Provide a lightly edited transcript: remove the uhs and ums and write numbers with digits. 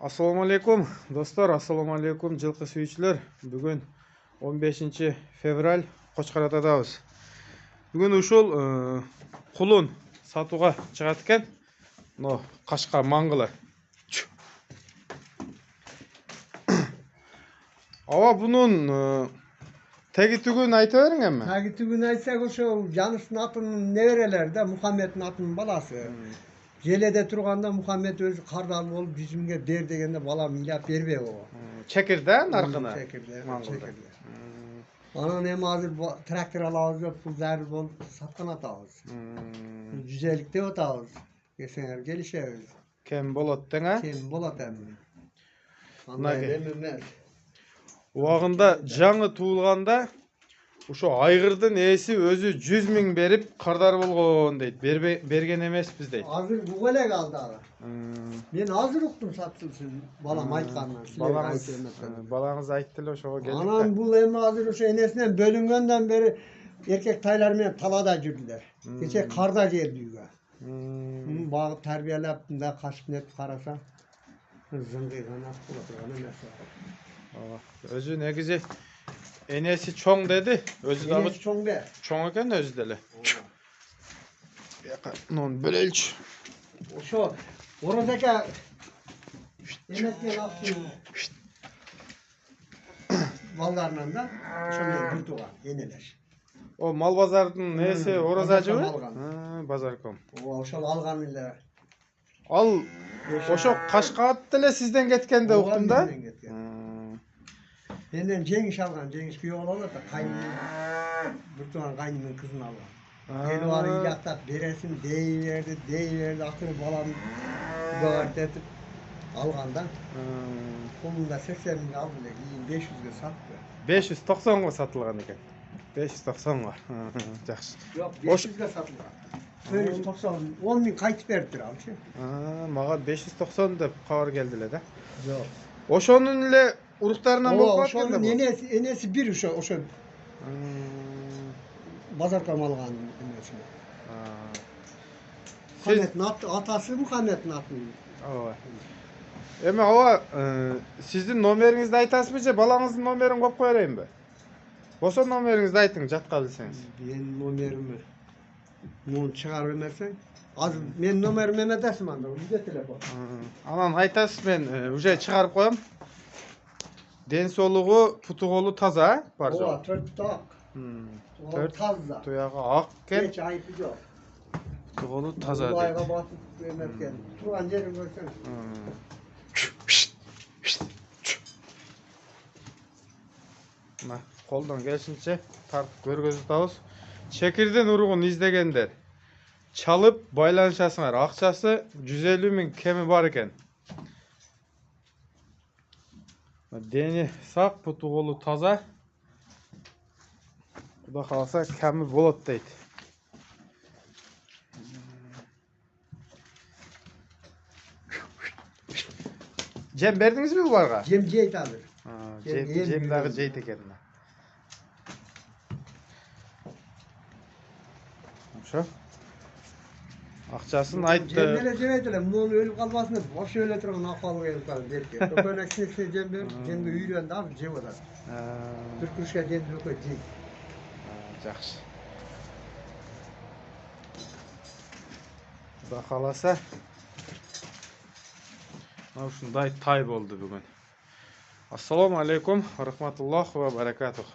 Assalamu alaikum dostlar, assalamu alaikum жылқы сүйүүчүлөр. Бүгүн 15 февраль Кочкоратадабыз. Бүгүн ушул кулун сатууга чыгат экен. Но Кашка маңгылы. Аба бунун теги түгүн айта бериң эми. Теги түгүн айтсак ошол Жаныстын атынын неберелери да Мухаммедтин атынын баласы. Желеде турганда Мухаммед өзү кардал болуп жүзүмгө бер дегенде балам ыйлап бербей ого. Чекирде наркына. Чекирде. Анан эми азыр трактор алабыз деп пул зарыл болуп саткан атабыз. 150 деп атабыз. Келсеңер келишебиз. Кем болот дең а? Кем болот эми. Андай эми эмес. Убагында жаңы туулганда ошо айгырдын ээси өзү 100 000 берип кардар болгон дейт. Берген эмеспиз дейт. Азыр буга эле калды ага. Мен азыр уктум сатылсын балам айтканын. Балаңыз айтты эле ошого келип. Анан бул эми азыр ошо энесинен бөлүнгөндөн бери эркек тайлар менен талада жүрдүлөр. Кече карда келди үйгө. Багып тарбиялап мындай кашып нетип караса зыңгыйган ак болот турган эмес. Өзү негизи энеси чоң деди. Өзү дагы чоң бе? Чоң экен өзү деле. Нон бөлөлчү. Ошо Оразака эмесинен алып балдарынан да ошондой бир тууган энелеш. О мал базардын нээси Оразажыбы? Базарком. Ошол алган эле. Ал ошо Кашкаат деле сизден кеткенде уктум да. Менден жеңиш алган, жеңиш күйөө болот да, кайнын бир тууган кайнынын кызын алган. Келип аны ыяктап бересин, дей берди, акыры балам багарт этип алган да. Колунда 80 000 алды эле, кийин 500 сатты. 590 сатылган экен. 590 жакшы. Жок, 500 сатылган. 490, 10 000 кайтып бериптир алчы. Мага 590 деп кабар келди эле да. Жок. Ошонун эле уруктарынан болуп калат экен да. Ошонун энеси бир ошо. Базарком алган эмеси. Мухаммедтин атасы Мухаммедтин атын. Ооба. Эми аба сиздин номериңизди айтасызбы же балаңыздын номерин коюп кое берейинби? Болсо номериңизди айтың, жатка билсеңиз. Менин номерим муну чыгарып эмерсең. Азыр менин номерим эметесиң анда, үйдө телефон. Анан айтасыз, мен уже чыгарып коем. Ден соолугу, путу колу таза, бар жок. Ооба, 4 путу ак. 4 таза. Туягы ак экен. Эч айыпы жок. Путу колу таза дейт. Айга батып эметкен. Турган жерин көрсөң. Мына колдон келишинче тартып көргөзүп атабыз. Чекирдин уругун издегендер чалып байланышасыңар. Акчасы 150 000 кеми бар экен. Дени сак, путу колу таза. Куда калса кеми болот дейт. Жем бердиңизби буларга? Жем жейт азыр. Жем дагы жейт экен. Ошо. Акчасын айтты. Жем эле жебейт эле, муну өлүп калбасын деп, ошо эле турган акыбалы келип калды берке. Көкөнөк синексе жем берип, жемди үйрөндү, азыр жеп атат. Бир кружка жемди өкөй жейт. Жакшы. Куда каласа мына ушундай тай болду бүгүн. Ассаламу алейкум, рахматуллах ва баракатух.